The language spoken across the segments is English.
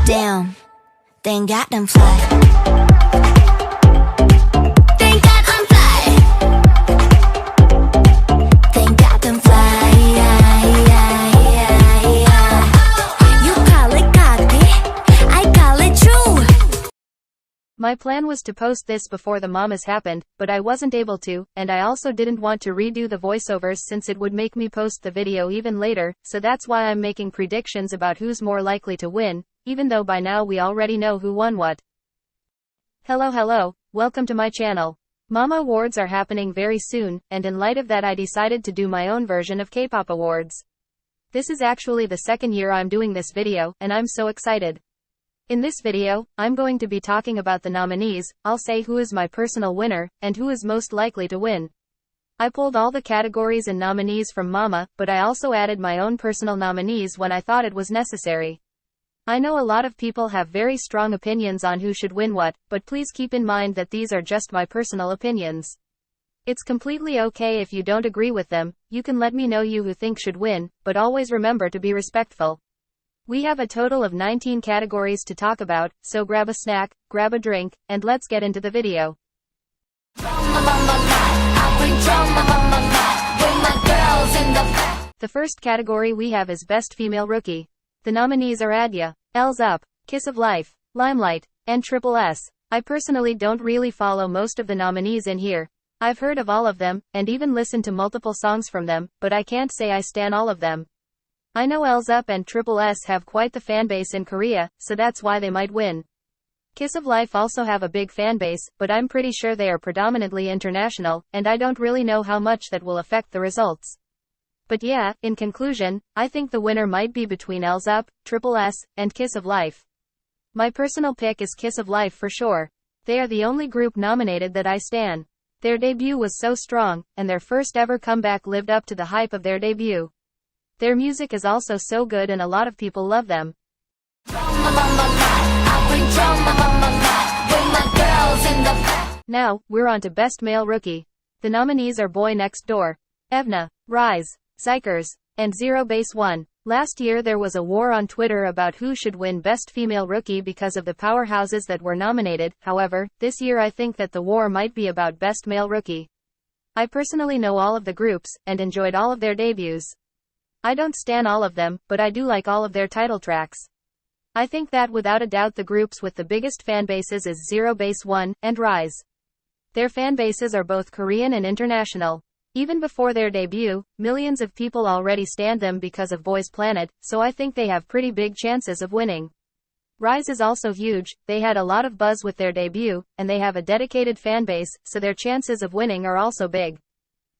Damn, thank God I'm fly. Thank God I'm fly. Thank God I'm fly. You call it cocky, I call it true. My plan was to post this before the mamas happened, but I wasn't able to, and I also didn't want to redo the voiceovers since it would make me post the video even later, so that's why I'm making predictions about who's more likely to win, even though by now we already know who won what. Hello, welcome to my channel. Mama Awards are happening very soon, and in light of that I decided to do my own version of K-pop awards. This is actually the second year I'm doing this video, and I'm so excited. In this video, I'm going to be talking about the nominees, I'll say who is my personal winner, and who is most likely to win. I pulled all the categories and nominees from Mama, but I also added my own personal nominees when I thought it was necessary. I know a lot of people have very strong opinions on who should win what, but please keep in mind that these are just my personal opinions. It's completely okay if you don't agree with them, you can let me know who think should win, but always remember to be respectful. We have a total of 19 categories to talk about, so grab a snack, grab a drink, and let's get into the video. The first category we have is Best Female Rookie. The nominees are Adya, L's Up, Kiss of Life, Limelight, and Triple S. I personally don't really follow most of the nominees in here. I've heard of all of them, and even listened to multiple songs from them, but I can't say I stan all of them. I know L's Up and Triple S have quite the fanbase in Korea, so that's why they might win. Kiss of Life also have a big fanbase, but I'm pretty sure they are predominantly international, and I don't really know how much that will affect the results. But yeah, in conclusion, I think the winner might be between L's Up, Triple S, and Kiss of Life. My personal pick is Kiss of Life for sure. They are the only group nominated that I stan. Their debut was so strong, and their first ever comeback lived up to the hype of their debut. Their music is also so good and a lot of people love them. Now, we're on to Best Male Rookie. The nominees are Boy Next Door, Evna, Rise, Psychers, and Zero Base One. Last year there was a war on Twitter about who should win Best Female Rookie because of the powerhouses that were nominated. However, this year I think that the war might be about Best Male Rookie. I personally know all of the groups, and enjoyed all of their debuts. I don't stan all of them, but I do like all of their title tracks. I think that without a doubt the groups with the biggest fanbases is Zero Base One, and Rise. Their fanbases are both Korean and international. Even before their debut, millions of people already stan them because of Boys Planet, so I think they have pretty big chances of winning. Rise is also huge, they had a lot of buzz with their debut, and they have a dedicated fanbase, so their chances of winning are also big.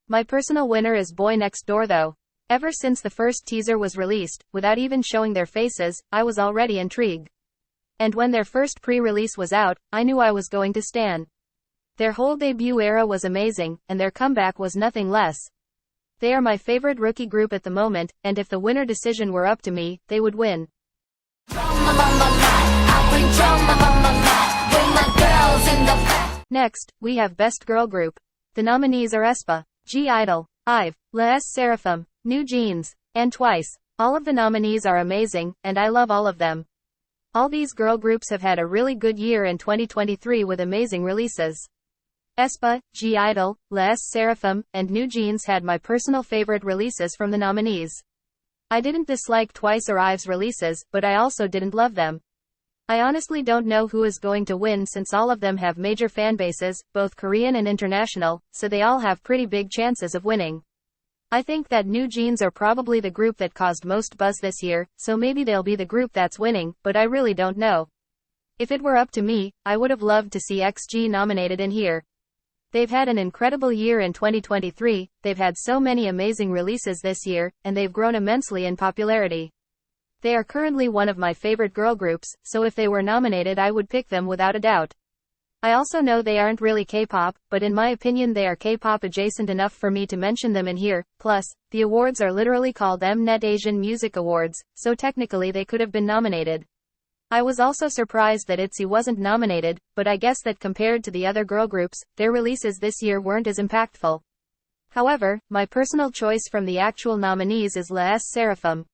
My personal winner is Boy Next Door though. Ever since the first teaser was released, without even showing their faces, I was already intrigued. And when their first pre-release was out, I knew I was going to stan. Their whole debut era was amazing, and their comeback was nothing less. They are my favorite rookie group at the moment, and if the winner decision were up to me, they would win. Next, we have Best Girl Group. The nominees are aespa, (G)I-DLE, IVE, Les Seraphim, New Jeans, and Twice. All of the nominees are amazing, and I love all of them. All these girl groups have had a really good year in 2023 with amazing releases. aespa, (G)I-DLE, Les Seraphim, and New Jeans had my personal favorite releases from the nominees. I didn't dislike Twice or IVE's releases, but I also didn't love them. I honestly don't know who is going to win since all of them have major fanbases, both Korean and international, so they all have pretty big chances of winning. I think that New Jeans are probably the group that caused most buzz this year, so maybe they'll be the group that's winning, but I really don't know. If it were up to me, I would have loved to see XG nominated in here. They've had an incredible year in 2023, they've had so many amazing releases this year, and they've grown immensely in popularity. They are currently one of my favorite girl groups, so if they were nominated I would pick them without a doubt. I also know they aren't really K-pop, but in my opinion they are K-pop adjacent enough for me to mention them in here. Plus, the awards are literally called Mnet Asian Music Awards, so technically they could have been nominated. I was also surprised that ITZY wasn't nominated, but I guess that compared to the other girl groups, their releases this year weren't as impactful. However, my personal choice from the actual nominees is Les Seraphim.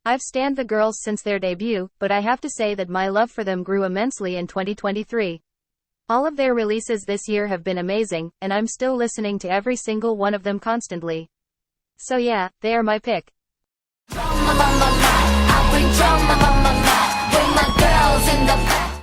I've stanned the girls since their debut, but I have to say that my love for them grew immensely in 2023. All of their releases this year have been amazing, and I'm still listening to every single one of them constantly. So yeah, they are my pick.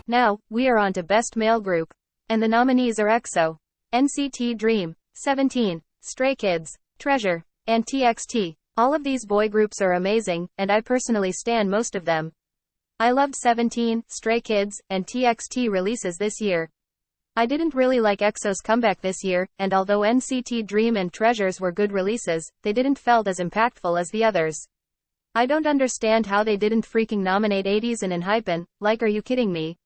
Now, we are on to Best Male Group. And the nominees are EXO, NCT Dream, 17, Stray Kids, Treasure, and TXT. All of these boy groups are amazing, and I personally stan most of them. I loved 17, Stray Kids, and TXT releases this year. I didn't really like EXO's comeback this year, and although NCT Dream and Treasures were good releases, they didn't felt as impactful as the others. I don't understand how they didn't freaking nominate 80s and Enhypen, like are you kidding me?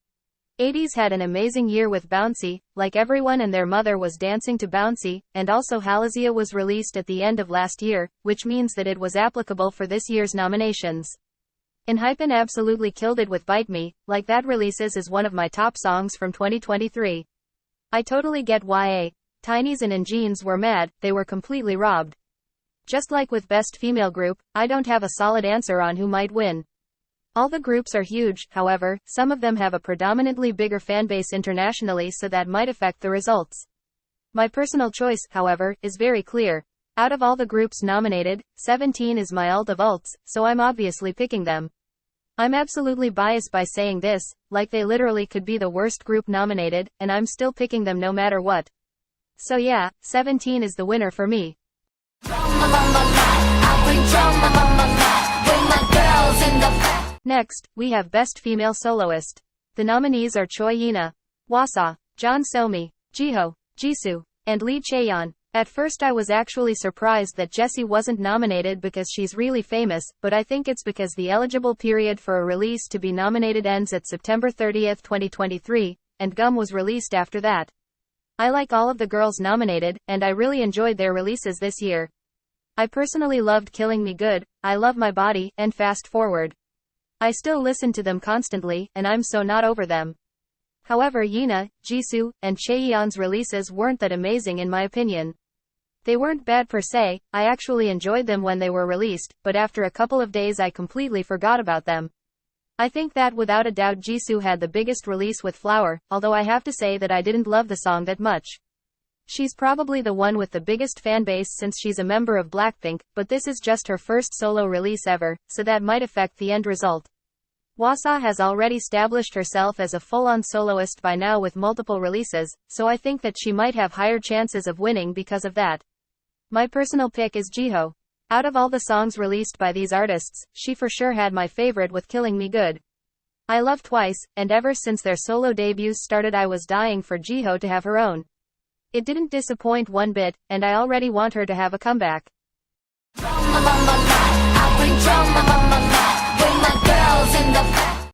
80s had an amazing year with Bouncy, like everyone and their mother was dancing to Bouncy, and also Halazia was released at the end of last year, which means that it was applicable for this year's nominations. Enhypen absolutely killed it with Bite Me, like that releases is one of my top songs from 2023. I totally get why Tinies and NGenes were mad, they were completely robbed. Just like with Best Female Group, I don't have a solid answer on who might win. All the groups are huge, however, some of them have a predominantly bigger fanbase internationally, so that might affect the results. My personal choice, however, is very clear. Out of all the groups nominated, 17 is my alt of alts, so I'm obviously picking them. I'm absolutely biased by saying this, like they literally could be the worst group nominated, and I'm still picking them no matter what. So yeah, 17 is the winner for me. Next, we have Best Female Soloist. The nominees are Choi Yina, Hwasa, John Somi, Jiho, Jisoo, and Lee Chaeyeon. At first I was actually surprised that Jessie wasn't nominated because she's really famous, but I think it's because the eligible period for a release to be nominated ends at September 30, 2023, and Gum was released after that. I like all of the girls nominated, and I really enjoyed their releases this year. I personally loved Killing Me Good, I Love My Body, and Fast Forward. I still listen to them constantly, and I'm so not over them. However, Yina, Jisoo, and Chaeyeon's releases weren't that amazing in my opinion. They weren't bad per se, I actually enjoyed them when they were released, but after a couple of days I completely forgot about them. I think that without a doubt Jisoo had the biggest release with Flower, although I have to say that I didn't love the song that much. She's probably the one with the biggest fanbase since she's a member of Blackpink, but this is just her first solo release ever, so that might affect the end result. Hwasa has already established herself as a full-on soloist by now with multiple releases, so I think that she might have higher chances of winning because of that. My personal pick is Jiho. Out of all the songs released by these artists, she for sure had my favorite with Killing Me Good. I love Twice, and ever since their solo debuts started I was dying for Jiho to have her own. It didn't disappoint one bit, and I already want her to have a comeback.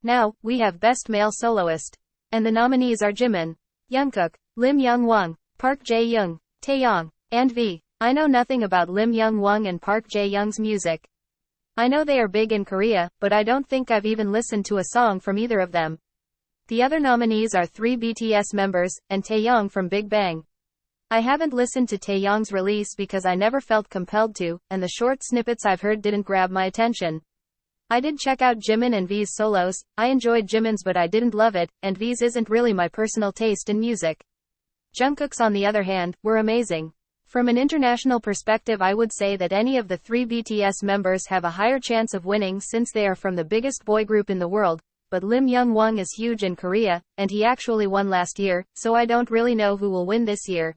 Now, we have Best Male Soloist. And the nominees are Jimin, Jungkook, Lim Young-won, Park Jae-young, Taeyong, and V. I know nothing about Lim Young-won and Park Jae-young's music. I know they are big in Korea, but I don't think I've even listened to a song from either of them. The other nominees are 3 BTS members, and Taeyong from Big Bang. I haven't listened to Taeyong's release because I never felt compelled to, and the short snippets I've heard didn't grab my attention. I did check out Jimin and V's solos, I enjoyed Jimin's but I didn't love it, and V's isn't really my personal taste in music. Jungkook's on the other hand, were amazing. From an international perspective I would say that any of the 3 BTS members have a higher chance of winning since they are from the biggest boy group in the world, but Lim Young-won is huge in Korea, and he actually won last year, so I don't really know who will win this year.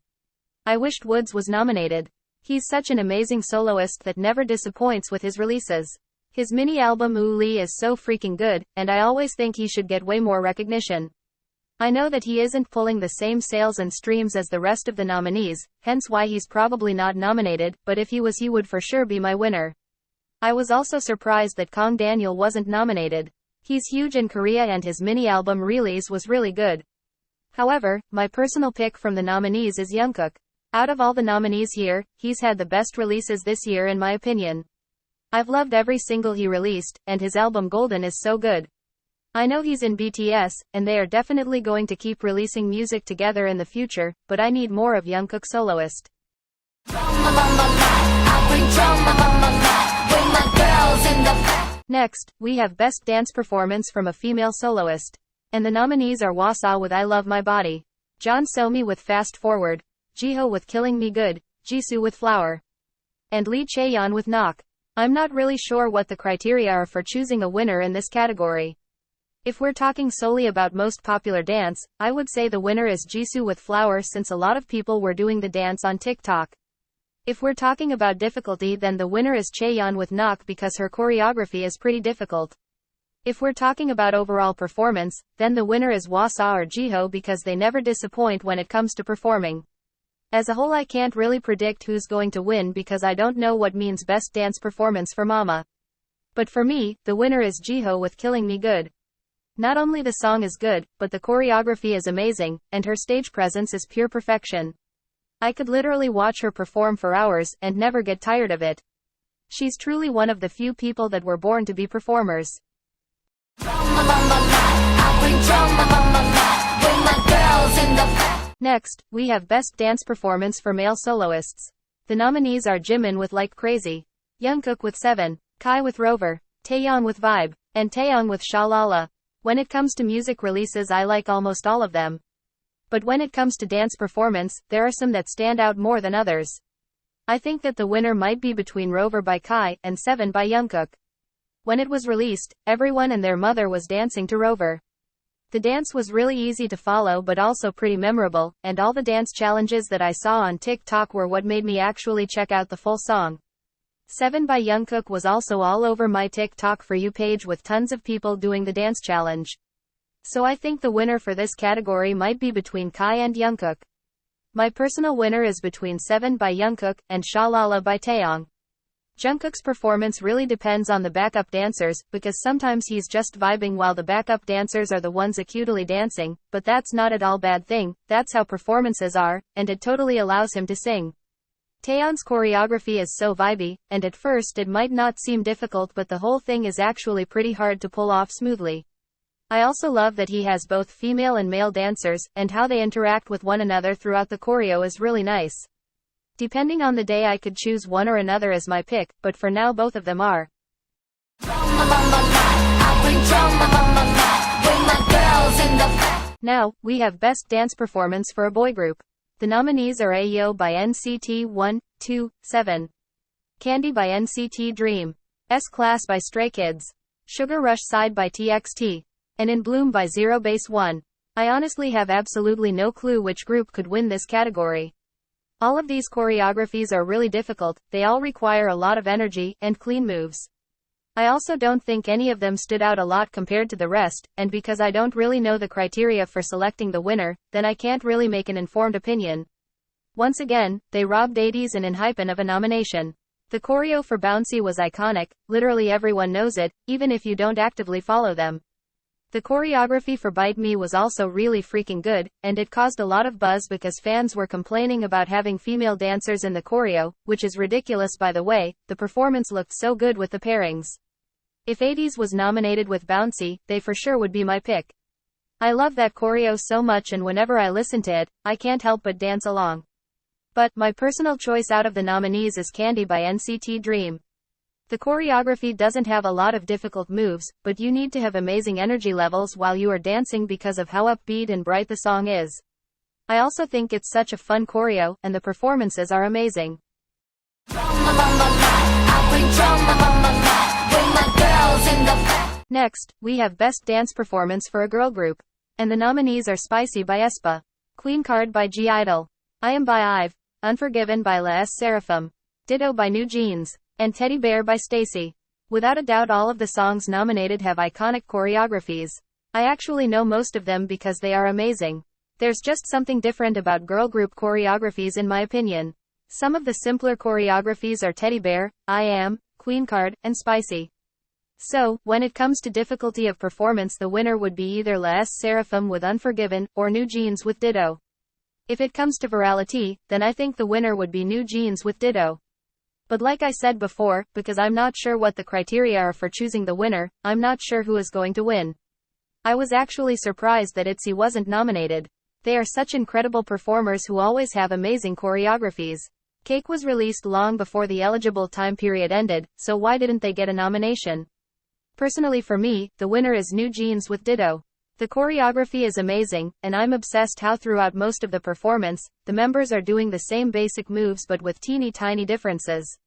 I wished Woods was nominated. He's such an amazing soloist that never disappoints with his releases. His mini-album Ooh Lee is so freaking good, and I always think he should get way more recognition. I know that he isn't pulling the same sales and streams as the rest of the nominees, hence why he's probably not nominated, but if he was he would for sure be my winner. I was also surprised that Kang Daniel wasn't nominated. He's huge in Korea and his mini-album release was really good. However, my personal pick from the nominees is Jungkook. Out of all the nominees here, he's had the best releases this year in my opinion. I've loved every single he released, and his album Golden is so good. I know he's in BTS, and they are definitely going to keep releasing music together in the future, but I need more of Jungkook Soloist. Next, we have Best Dance Performance from a Female Soloist. And the nominees are Wasa with I Love My Body, John Somi with Fast Forward, Jiho with Killing Me Good, Jisoo with Flower, and Lee Chaeyeon with Knock. I'm not really sure what the criteria are for choosing a winner in this category. If we're talking solely about most popular dance, I would say the winner is Jisoo with Flower since a lot of people were doing the dance on TikTok. If we're talking about difficulty, then the winner is Chaeyeon with Knock because her choreography is pretty difficult. If we're talking about overall performance, then the winner is Wasa or Jiho because they never disappoint when it comes to performing. As a whole, I can't really predict who's going to win because I don't know what means best dance performance for Mama. But for me, the winner is Jiho with Killing Me Good. Not only the song is good, but the choreography is amazing, and her stage presence is pure perfection. I could literally watch her perform for hours and never get tired of it. She's truly one of the few people that were born to be performers. Next, we have Best Dance Performance for Male Soloists. The nominees are Jimin with Like Crazy, Jungkook with 7, Kai with Rover, Taeyong with Vibe, and Taeyong with Sha La La. When it comes to music releases, I like almost all of them. But when it comes to dance performance, there are some that stand out more than others. I think that the winner might be between Rover by Kai and 7 by Jungkook. When it was released, everyone and their mother was dancing to Rover. The dance was really easy to follow but also pretty memorable, and all the dance challenges that I saw on TikTok were what made me actually check out the full song. 7 by Jungkook was also all over my TikTok For You page with tons of people doing the dance challenge. So I think the winner for this category might be between Kai and Jungkook. My personal winner is between 7 by Jungkook and Sha La La by Taeyong. Jungkook's performance really depends on the backup dancers, because sometimes he's just vibing while the backup dancers are the ones acutely dancing, but that's not at all bad thing, that's how performances are, and it totally allows him to sing. Taeyong's choreography is so vibey, and at first it might not seem difficult, but the whole thing is actually pretty hard to pull off smoothly. I also love that he has both female and male dancers, and how they interact with one another throughout the choreo is really nice. Depending on the day, I could choose one or another as my pick, but for now both of them are. Now, we have Best Dance Performance for a Boy Group. The nominees are Ayo by NCT 127, Candy by NCT Dream, S-Class by Stray Kids, Sugar Rush Side by TXT, and In Bloom by Zero Base One. I honestly have absolutely no clue which group could win this category. All of these choreographies are really difficult, they all require a lot of energy and clean moves. I also don't think any of them stood out a lot compared to the rest, and because I don't really know the criteria for selecting the winner, then I can't really make an informed opinion. Once again, they robbed 80s and Enhypen of a nomination. The choreo for Bouncy was iconic, literally everyone knows it, even if you don't actively follow them. The choreography for Bite Me was also really freaking good, and it caused a lot of buzz because fans were complaining about having female dancers in the choreo, which is ridiculous by the way. The performance looked so good with the pairings. If 80s was nominated with Bouncy, they for sure would be my pick. I love that choreo so much, and whenever I listen to it, I can't help but dance along. But my personal choice out of the nominees is Candy by NCT Dream. The choreography doesn't have a lot of difficult moves, but you need to have amazing energy levels while you are dancing because of how upbeat and bright the song is. I also think it's such a fun choreo, and the performances are amazing. Next, we have Best Dance Performance for a Girl Group. And the nominees are Spicy by aespa, Queen Card by G-Idol, I Am by IVE, Unforgiven by Les Seraphim, Ditto by New Jeans, and Teddy Bear by Stacy. Without a doubt, all of the songs nominated have iconic choreographies. I actually know most of them because they are amazing. There's just something different about girl group choreographies in my opinion. Some of the simpler choreographies are Teddy Bear, I Am, Queen Card, and Spicy. So, when it comes to difficulty of performance, the winner would be either Les Seraphim with Unforgiven, or New Jeans with Ditto. If it comes to virality, then I think the winner would be New Jeans with Ditto. But like I said before, because I'm not sure what the criteria are for choosing the winner, I'm not sure who is going to win. I was actually surprised that ITZY wasn't nominated. They are such incredible performers who always have amazing choreographies. Cake was released long before the eligible time period ended, so why didn't they get a nomination? Personally for me, the winner is New Jeans with Ditto. The choreography is amazing, and I'm obsessed how throughout most of the performance, the members are doing the same basic moves but with teeny tiny differences.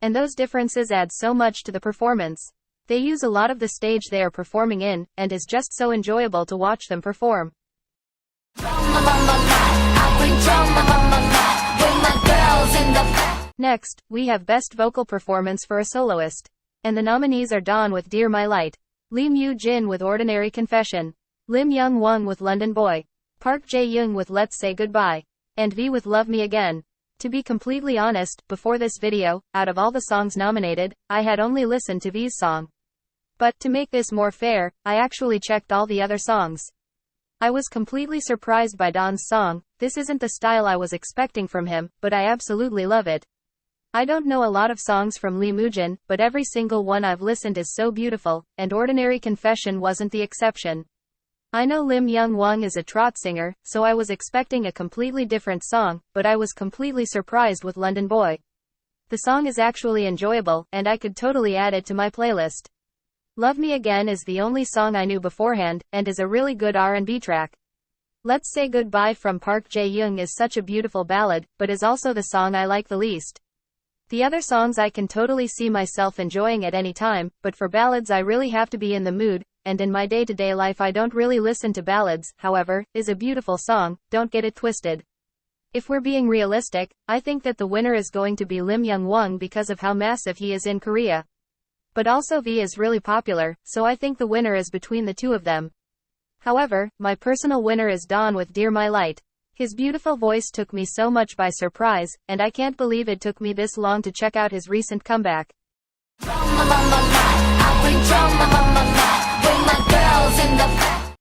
And those differences add so much to the performance. They use a lot of the stage they are performing in, and is just so enjoyable to watch them perform. Next, we have Best Vocal Performance for a Soloist. And the nominees are Dawn with Dear My Light, Lee Mu-jin with Ordinary Confession, Lim Young-won with London Boy, Park Jae-young with Let's Say Goodbye, and V with Love Me Again. To be completely honest, before this video, out of all the songs nominated, I had only listened to V's song. But, to make this more fair, I actually checked all the other songs. I was completely surprised by Dawn's song. This isn't the style I was expecting from him, but I absolutely love it. I don't know a lot of songs from Lee Mu-jin, but every single one I've listened is so beautiful, and Ordinary Confession wasn't the exception. I know Lim Young-won is a trot singer, so I was expecting a completely different song, but I was completely surprised with London Boy. The song is actually enjoyable, and I could totally add it to my playlist. Love Me Again is the only song I knew beforehand, and is a really good R&B track. Let's Say Goodbye from Park Jae-young is such a beautiful ballad, but is also the song I like the least. The other songs I can totally see myself enjoying at any time, but for ballads I really have to be in the mood, and in my day-to-day life I don't really listen to ballads. However, is a beautiful song, don't get it twisted. If we're being realistic, I think that the winner is going to be Lim Young-won because of how massive he is in Korea. But also V is really popular, so I think the winner is between the two of them. However, my personal winner is Dawn with Dear My Light. His beautiful voice took me so much by surprise, and I can't believe it took me this long to check out his recent comeback.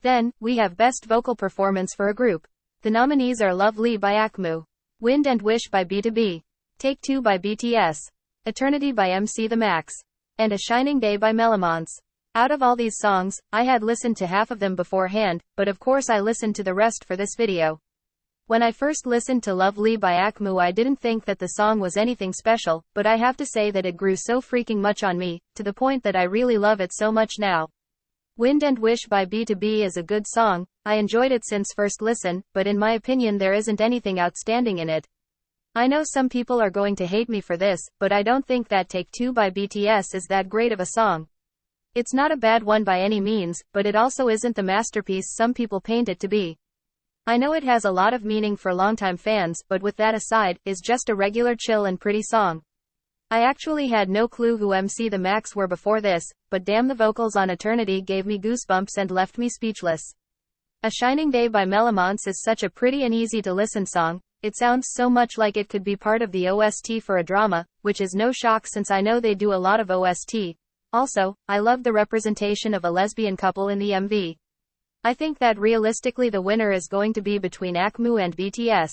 Then, we have Best Vocal Performance for a Group. The nominees are Lovely by AKMU, Wind and Wish by B2B, Take Two by BTS, Eternity by MC The Max, and A Shining Day by Perfromance. Out of all these songs, I had listened to half of them beforehand, but of course I listened to the rest for this video. When I first listened to Lovely by AKMU I didn't think that the song was anything special, but I have to say that it grew so freaking much on me, to the point that I really love it so much now. Wind and Wish by B2B is a good song. I enjoyed it since first listen, but in my opinion there isn't anything outstanding in it. I know some people are going to hate me for this, but I don't think that Take Two by BTS is that great of a song. It's not a bad one by any means, but it also isn't the masterpiece some people paint it to be. I know it has a lot of meaning for longtime fans, but with that aside, is just a regular chill and pretty song. I actually had no clue who MC The Max were before this, but damn, the vocals on Eternity gave me goosebumps and left me speechless. A Shining Day by Perfromance is such a pretty and easy to listen song. It sounds so much like it could be part of the OST for a drama, which is no shock since I know they do a lot of OST. Also, I love the representation of a lesbian couple in the MV. I think that realistically the winner is going to be between AKMU and BTS.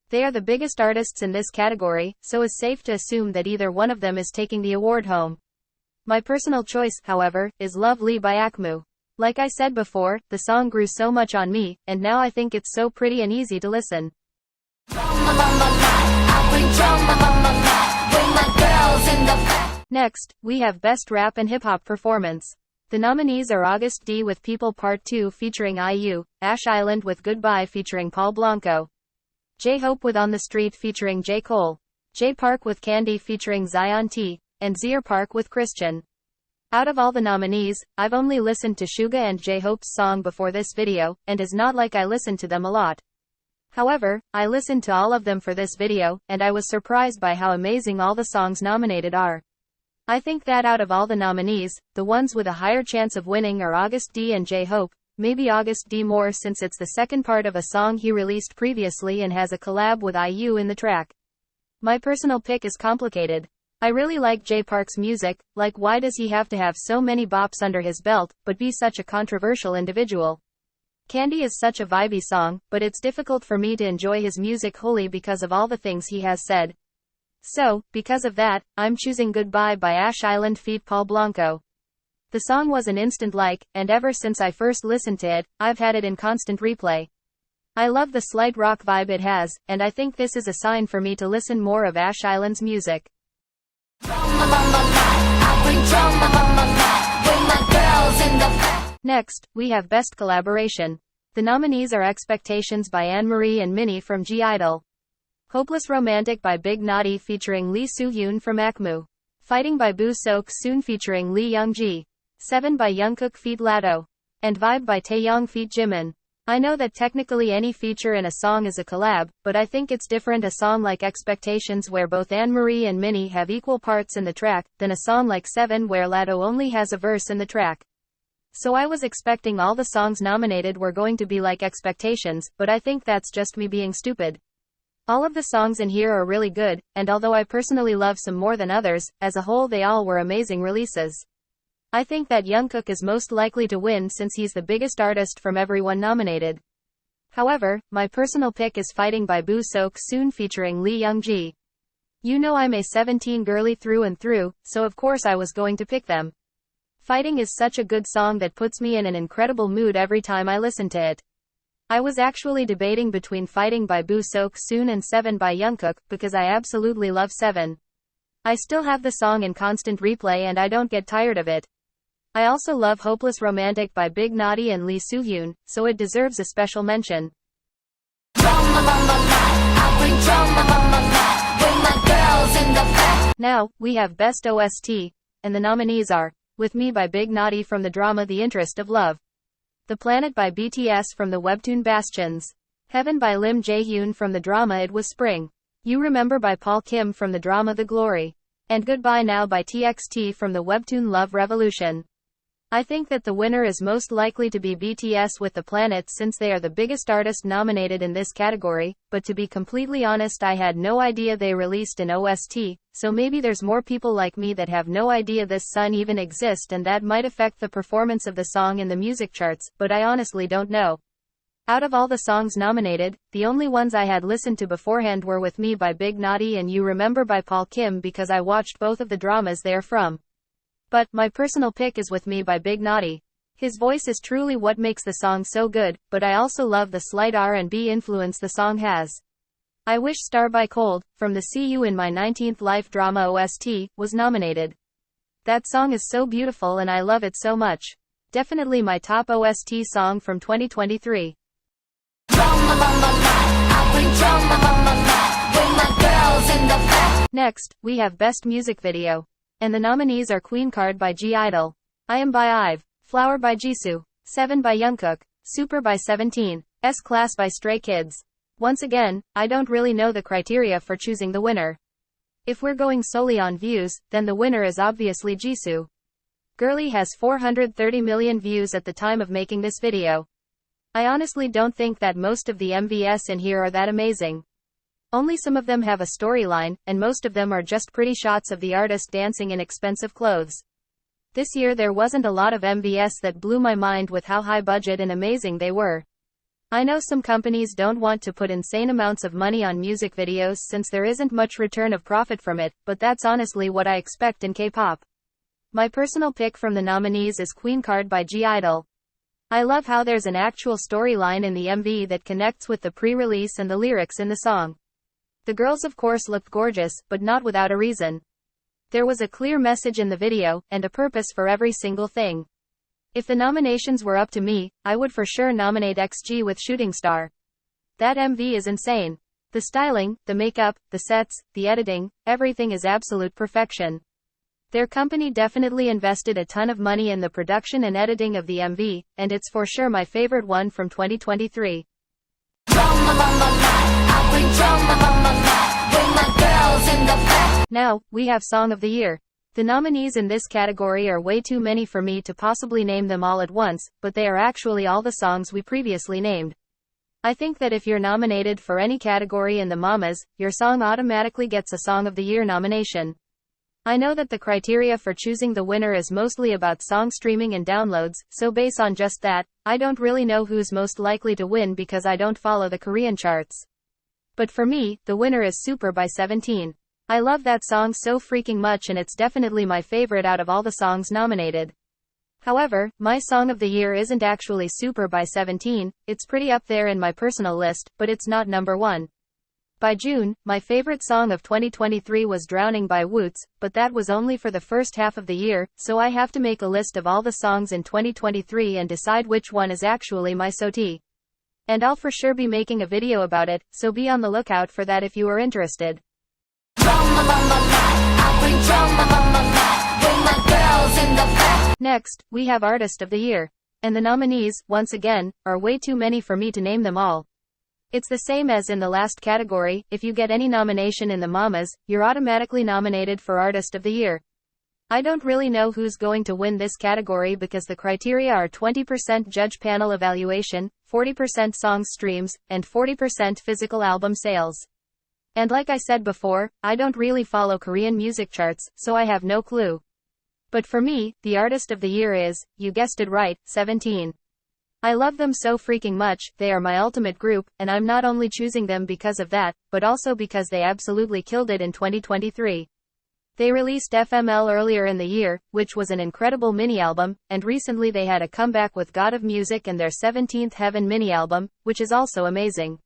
They are the biggest artists in this category, so it's safe to assume that either one of them is taking the award home. My personal choice, however, is Lovely by AKMU. Like I said before, the song grew so much on me, and now I think it's so pretty and easy to listen. Next, we have Best Rap and Hip Hop Performance. The nominees are August D with People Part 2 featuring IU, Ash Island with Goodbye featuring Paul Blanco, J-Hope with On the Street featuring J. Cole, J Park with Candy featuring Zion T, and Zier Park with Christian. Out of all the nominees, I've only listened to Suga and J-Hope's song before this video, and it's not like I listened to them a lot. However, I listened to all of them for this video, and I was surprised by how amazing all the songs nominated are. I think that out of all the nominees, the ones with a higher chance of winning are August D and J-Hope, maybe August D more since it's the second part of a song he released previously and has a collab with IU in the track. My personal pick is complicated. I really like J Park's music, like why does he have to have so many bops under his belt, but be such a controversial individual? Candy is such a vibey song, but it's difficult for me to enjoy his music wholly because of all the things he has said. So, because of that, I'm choosing Goodbye by Ash Island feat. Paul Blanco. The song was an instant like, and ever since I first listened to it, I've had it in constant replay. I love the slight rock vibe it has, and I think this is a sign for me to listen more of Ash Island's music. Next, we have Best Collaboration. The nominees are Expectations by Anne-Marie and Minnie from G-Idol, Hopeless Romantic by Big Naughty featuring Lee Soo-hyun from AKMU, Fighting by Boo Sok-soon featuring Lee Young-ji, 7 by Jungkook feat. Latto, and Vibe by Taeyong feat. Jimin. I know that technically any feature in a song is a collab, but I think it's different a song like Expectations where both Anne-Marie and Minnie have equal parts in the track, than a song like 7 where Latto only has a verse in the track. So I was expecting all the songs nominated were going to be like Expectations, but I think that's just me being stupid. All of the songs in here are really good, and although I personally love some more than others, as a whole they all were amazing releases. I think that Jungkook is most likely to win since he's the biggest artist from everyone nominated. However, my personal pick is Fighting by Boo Sok-soon featuring Lee Young-ji. You know I'm a 17 girly through and through, so of course I was going to pick them. Fighting is such a good song that puts me in an incredible mood every time I listen to it. I was actually debating between Fighting by Boo Sok-soon and 7 by Jungkook, because I absolutely love 7. I still have the song in constant replay and I don't get tired of it. I also love Hopeless Romantic by Big Naughty and Lee Soo-hyun, so it deserves a special mention. Now, we have Best OST, and the nominees are With Me by Big Naughty from the drama The Interest of Love, The Planet by BTS from the webtoon Bastions, Heaven by Lim Jae-hyun from the drama It Was Spring, You Remember by Paul Kim from the drama The Glory, and Goodbye Now by TXT from the webtoon Love Revolution. I think that the winner is most likely to be BTS with The Planet since they are the biggest artist nominated in this category, but to be completely honest I had no idea they released an OST, so maybe there's more people like me that have no idea this song even exists and that might affect the performance of the song in the music charts, but I honestly don't know. Out of all the songs nominated, the only ones I had listened to beforehand were With Me by Big Naughty and You Remember by Paul Kim because I watched both of the dramas they are from. But, my personal pick is With Me by Big Naughty. His voice is truly what makes the song so good, but I also love the slight R&B influence the song has. I Wish Star by Cold, from the See You in My 19th Life drama OST, was nominated. That song is so beautiful and I love it so much. Definitely my top OST song from 2023. Next, we have Best Music Video. And the nominees are Queen Card by G-Idol, I Am by IVE, Flower by Jisoo, 7 by Jungkook, Super by 17, S-Class by Stray Kids. Once again, I don't really know the criteria for choosing the winner. If we're going solely on views, then the winner is obviously Jisoo. Girly has 430 million views at the time of making this video. I honestly don't think that most of the MVs in here are that amazing. Only some of them have a storyline, and most of them are just pretty shots of the artist dancing in expensive clothes. This year there wasn't a lot of MVS that blew my mind with how high budget and amazing they were. I know some companies don't want to put insane amounts of money on music videos since there isn't much return of profit from it, but that's honestly what I expect in K-pop. My personal pick from the nominees is Queen Card by G-Idol. I love how there's an actual storyline in the MV that connects with the pre-release and the lyrics in the song. The girls of course looked gorgeous, but not without a reason. There was a clear message in the video, and a purpose for every single thing. If the nominations were up to me, I would for sure nominate XG with Shooting Star. That MV is insane. The styling, the makeup, the sets, the editing, everything is absolute perfection. Their company definitely invested a ton of money in the production and editing of the MV, and it's for sure my favorite one from 2023. Now, we have Song of the Year. The nominees in this category are way too many for me to possibly name them all at once, but they are actually all the songs we previously named. I think that if you're nominated for any category in the Mamas, your song automatically gets a Song of the Year nomination. I know that the criteria for choosing the winner is mostly about song streaming and downloads, so based on just that, I don't really know who's most likely to win because I don't follow the Korean charts. But for me, the winner is Super by 17. I love that song so freaking much and it's definitely my favorite out of all the songs nominated. However, my Song of the Year isn't actually Super by 17, it's pretty up there in my personal list, but it's not number one. By June, my favorite song of 2023 was Drowning by Woots, but that was only for the first half of the year, so I have to make a list of all the songs in 2023 and decide which one is actually my SOT. And I'll for sure be making a video about it, so be on the lookout for that if you are interested. Next, we have Artist of the Year. And the nominees, once again, are way too many for me to name them all. It's the same as in the last category, if you get any nomination in the Mamas, you're automatically nominated for Artist of the Year. I don't really know who's going to win this category because the criteria are 20% judge panel evaluation, 40% song streams, and 40% physical album sales. And like I said before, I don't really follow Korean music charts, so I have no clue. But for me, the Artist of the Year is, you guessed it right, 17. I love them so freaking much, they are my ultimate group, and I'm not only choosing them because of that, but also because they absolutely killed it in 2023. They released FML earlier in the year, which was an incredible mini-album, and recently they had a comeback with God of Music and their 17th Heaven mini-album, which is also amazing.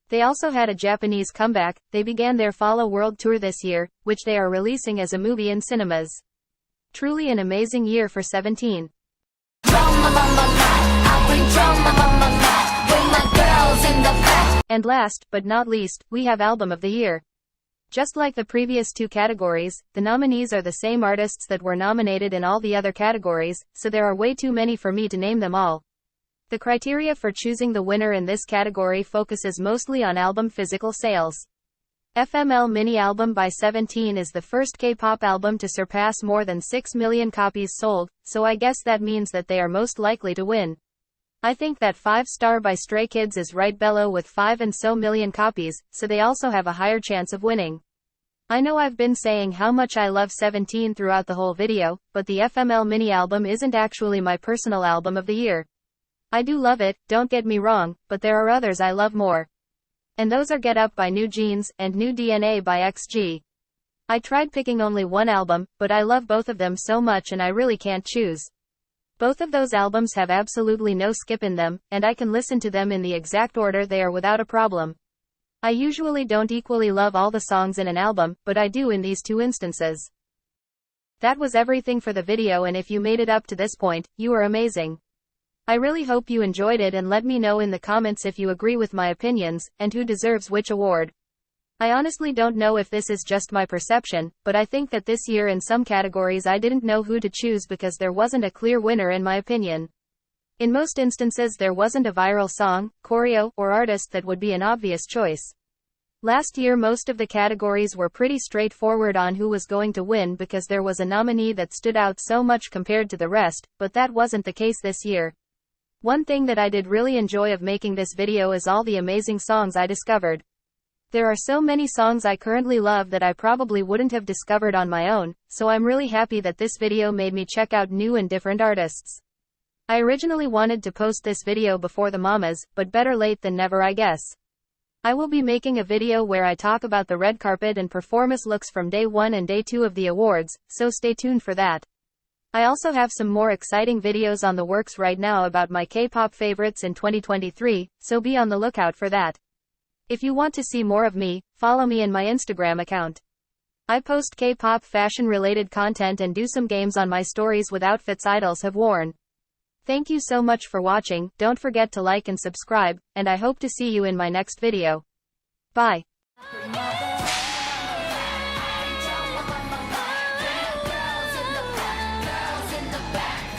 They also had a Japanese comeback. They began their Follow World Tour this year, which they are releasing as a movie in cinemas. Truly an amazing year for 17. And last, but not least, we have Album of the Year. Just like the previous two categories, the nominees are the same artists that were nominated in all the other categories, so there are way too many for me to name them all. The criteria for choosing the winner in this category focuses mostly on album physical sales. FML Mini Album by 17 is the first K-pop album to surpass more than 6 million copies sold, so I guess that means that they are most likely to win. I think that 5 Star by Stray Kids is right below with 5 and so million copies, so they also have a higher chance of winning. I know I've been saying how much I love 17 throughout the whole video, but the FML Mini Album isn't actually my personal album of the year. I do love it, don't get me wrong, but there are others I love more. And those are Get Up by New Jeans, and New DNA by XG. I tried picking only one album, but I love both of them so much and I really can't choose. Both of those albums have absolutely no skip in them, and I can listen to them in the exact order they are without a problem. I usually don't equally love all the songs in an album, but I do in these two instances. That was everything for the video, and if you made it up to this point, you are amazing. I really hope you enjoyed it, and let me know in the comments if you agree with my opinions, and who deserves which award. I honestly don't know if this is just my perception, but I think that this year in some categories I didn't know who to choose because there wasn't a clear winner in my opinion. In most instances there wasn't a viral song, choreo, or artist that would be an obvious choice. Last year most of the categories were pretty straightforward on who was going to win because there was a nominee that stood out so much compared to the rest, but that wasn't the case this year. One thing that I did really enjoy of making this video is all the amazing songs I discovered. There are so many songs I currently love that I probably wouldn't have discovered on my own, so I'm really happy that this video made me check out new and different artists. I originally wanted to post this video before the Mamas, but better late than never I guess. I will be making a video where I talk about the red carpet and performance looks from day 1 and day 2 of the awards, so stay tuned for that. I also have some more exciting videos on the works right now about my K-pop favorites in 2023, so be on the lookout for that. If you want to see more of me, follow me in my Instagram account. I post K-pop fashion-related content and do some games on my stories with outfits idols have worn. Thank you so much for watching, don't forget to like and subscribe, and I hope to see you in my next video. Bye.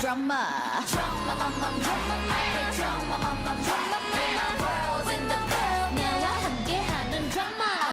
Drama.